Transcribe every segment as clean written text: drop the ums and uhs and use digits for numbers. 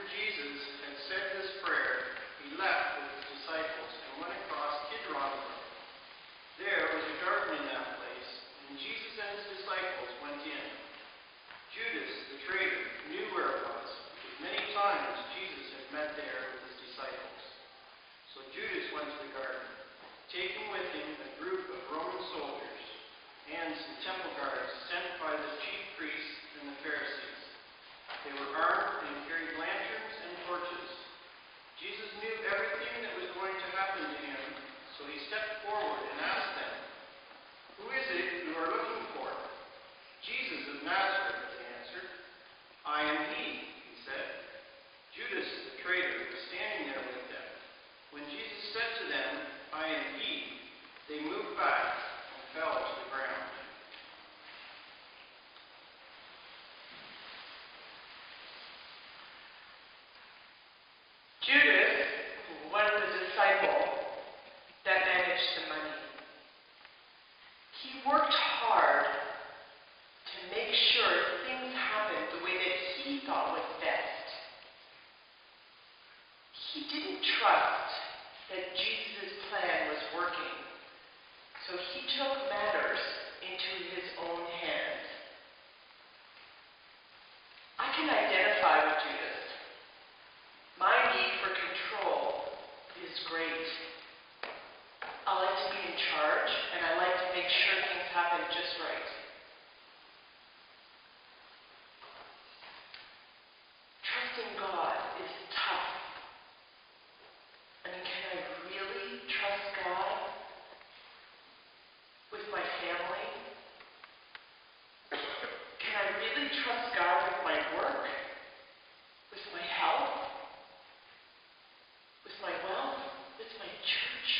Jesus had said this prayer, he left with his disciples and went across Kidron. There was a garden in that place, and Jesus and his disciples went in. Judas, the traitor, knew where it was, because many times Jesus had met there with his disciples. So Judas went to the garden, taking with him a group of Roman soldiers and some temple guards sent by the chief priests and the Pharisees. They were armed and carried lanterns and torches. Jesus knew everything that was going to happen to him, so he stepped forward and asked them, "Who is it you are looking for?" "Jesus of Nazareth," they answered. "I am he," he said. Judas, the traitor, was standing there with them. When Jesus said to them, "I am he," they moved back and fell to the ground. Judas was the disciple that managed the money. He worked hard to make sure things happened the way that he thought was best. He didn't trust that Jesus' plan was working, so he took matters into his own hands. I can identify with Judas. My need for control is great. I like to be in charge, and I like to make sure things happen just right. Trusting God is tough. I mean, can I really trust God with my family? Can I really trust God with my work? With my health? With my wealth? With my church?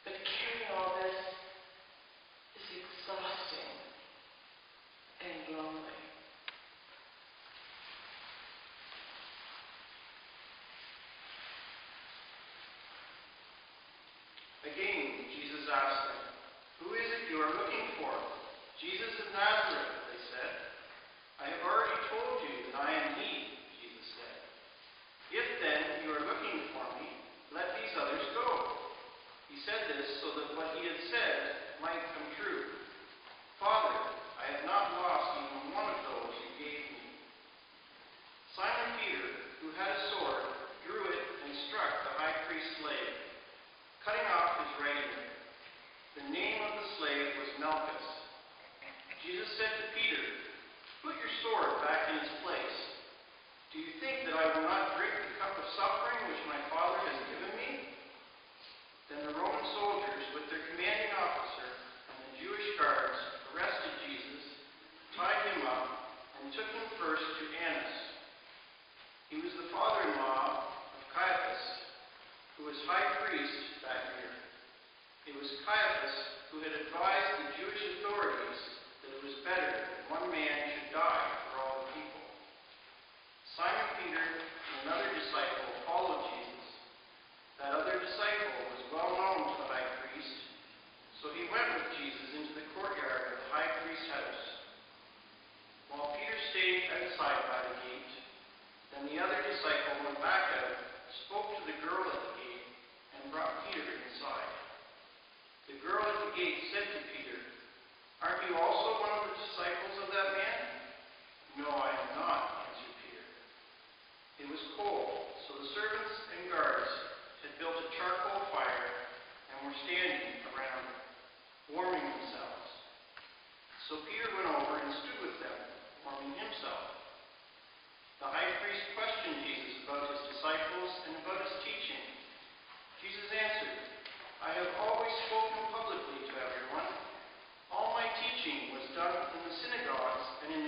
But carrying all this is exhausting and lonely. Again, Jesus asked them, "Who is it you are looking for?" "Jesus of Nazareth," they said. "I have already told you that I am he," Jesus said. "If then you are looking for me, let these others go." He said this so that what he had said might come true. "Father, I have not lost even one of those you gave me." Simon Peter, who had a sword, drew it and struck the high priest's slave, cutting off his right ear. The name of the slave was Malchus. Jesus said to Peter, "Put your sword back in its place. Do you think that I will not drink the cup of suffering which my Father has given me?" Then the Roman soldiers, with their commanding officer and the Jewish guards, arrested Jesus, tied him up, and took him first to Annas. He was the father-in-law of Caiaphas, who was high priest that year. It was Caiaphas who had advised the Jewish authorities that it was better that one man should die for all the people. Simon Peter and another disciple followed Jesus. That other disciple was well known to the high priest, so he went with Jesus into the courtyard of the high priest's house. While Peter stayed outside by the gate, then the other disciple went back out, spoke to the girl at the gate, and brought Peter inside. The girl at the gate said to Peter, "Aren't you also one of the disciples of that man?" "No, I am not," answered Peter. It was cold, so the servants and guards had built a charcoal fire and were standing around it, warming themselves. So Peter went over and stood with them, warming himself. The high priest questioned Jesus about his disciples and about his teaching. Jesus answered, "I have always spoken publicly to everyone. All my teaching was done in the synagogues and in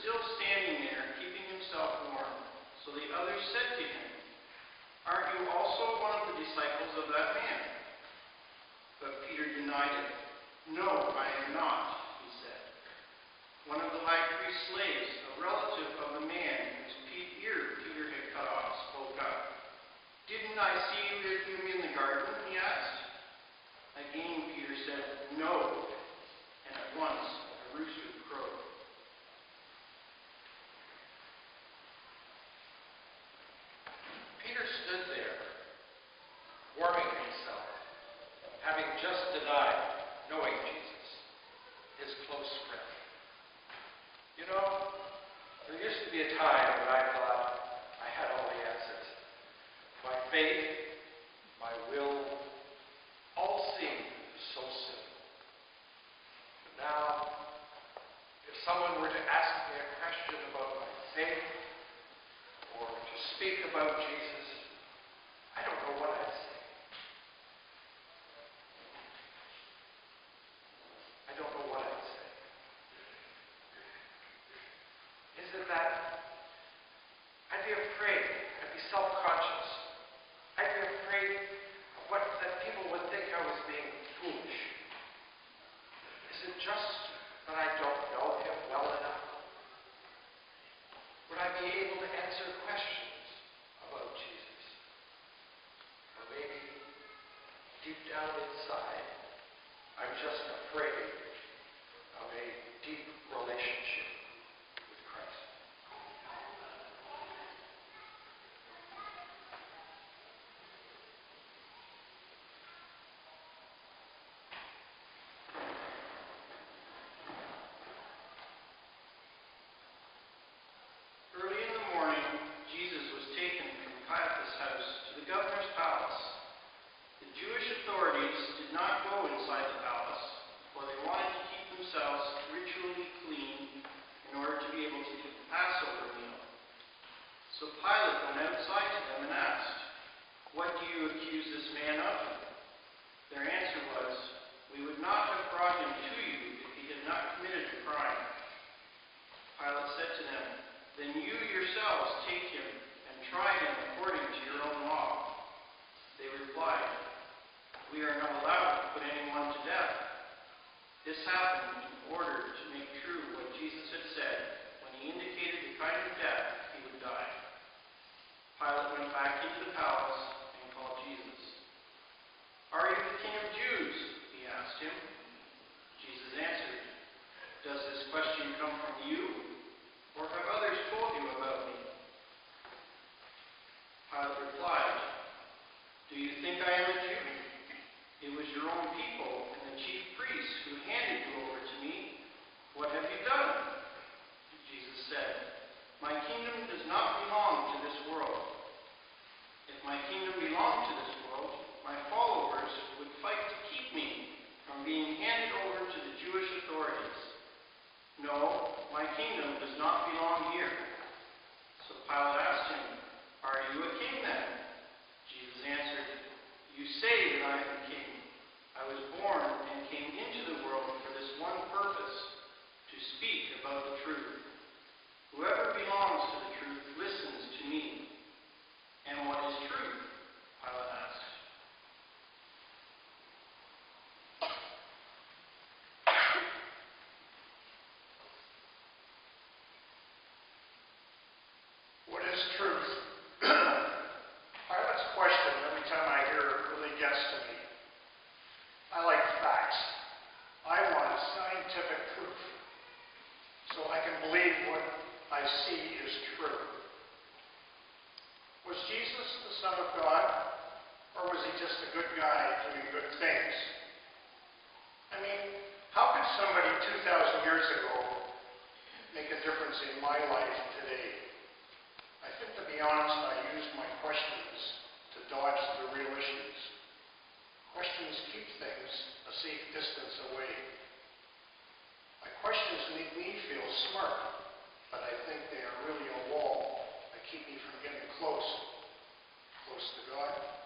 still standing there, keeping himself warm. So the others said to him, "Aren't you also one of the disciples of that man?" But Peter denied it. "No, I am not," he said. One of the high priest's slaves, a relative of the man whose ear Peter had cut off, spoke up. "Didn't I see you with him in the garden?" he asked. Again Peter said, "No," and at once a rooster crowed. Peter stood there, warming himself, having just denied knowing Jesus, his close friend. You know, there used to be a time when I thought I had all the answers. My faith, my will, all seemed so simple. But now, if someone were to ask me a question about my faith, or to speak about Jesus, I don't know what I'd say. I don't know what I'd say. Is it that I'd be afraid, I'd be self-conscious, I'd be afraid of that people would think I was being foolish? Is it just that I don't know him well enough? Would I be able to answer questions about Jesus? Or maybe, deep down inside, I'm just afraid of a deep relationship with Christ. Early in the morning, Jesus was taken from Caiaphas' house to the governor's palace. The Jewish authorities did not go inside the palace, for they wanted to keep themselves ritually clean in order to be able to eat the Passover meal. So Pilate went outside to them and asked, "What do you accuse this man of?" Their answer was, "We would not have brought him to you if he had not committed a crime." Pilate said to them, "Then you yourselves take him and try him according to your own law." They replied, "We are not allowed to put anyone to death." This happened in order to make true what Jesus had said when he indicated the kind of death he would die. Pilate went back into the palace and called Jesus. "Are you the King of Jews?" he asked him. Jesus answered, "Does this question come from you, or have others told you about me?" Pilate replied, "Do you think I am a Jew? It was your own people and the chief priests who handed you over to me. What have you done?" Jesus said, "My kingdom does not belong to this world. If my kingdom belonged to this world, my followers would fight to keep me from being handed over to the Jewish authorities. No, my kingdom does not belong here." So Pilate asked him, "Are you a king then?" Jesus answered, "You say that I am a king. I was born and came into the world for this one purpose, to speak about the truth. Whoever belongs to the truth listens to me." "And what is truth?" Pilate asked. What is truth? Pilate's question, every time I hear it, really gets to me. I like facts. I want scientific proof, so I can believe what I see is true. Was Jesus the Son of God, or was he just a good guy doing good things? I mean, how could somebody 2,000 years ago make a difference in my life today? I think, to be honest, I use my questions to dodge the real issues. Questions keep things a safe distance away. My questions make me feel smart, but I think they are really a wall that keep me from getting close to God.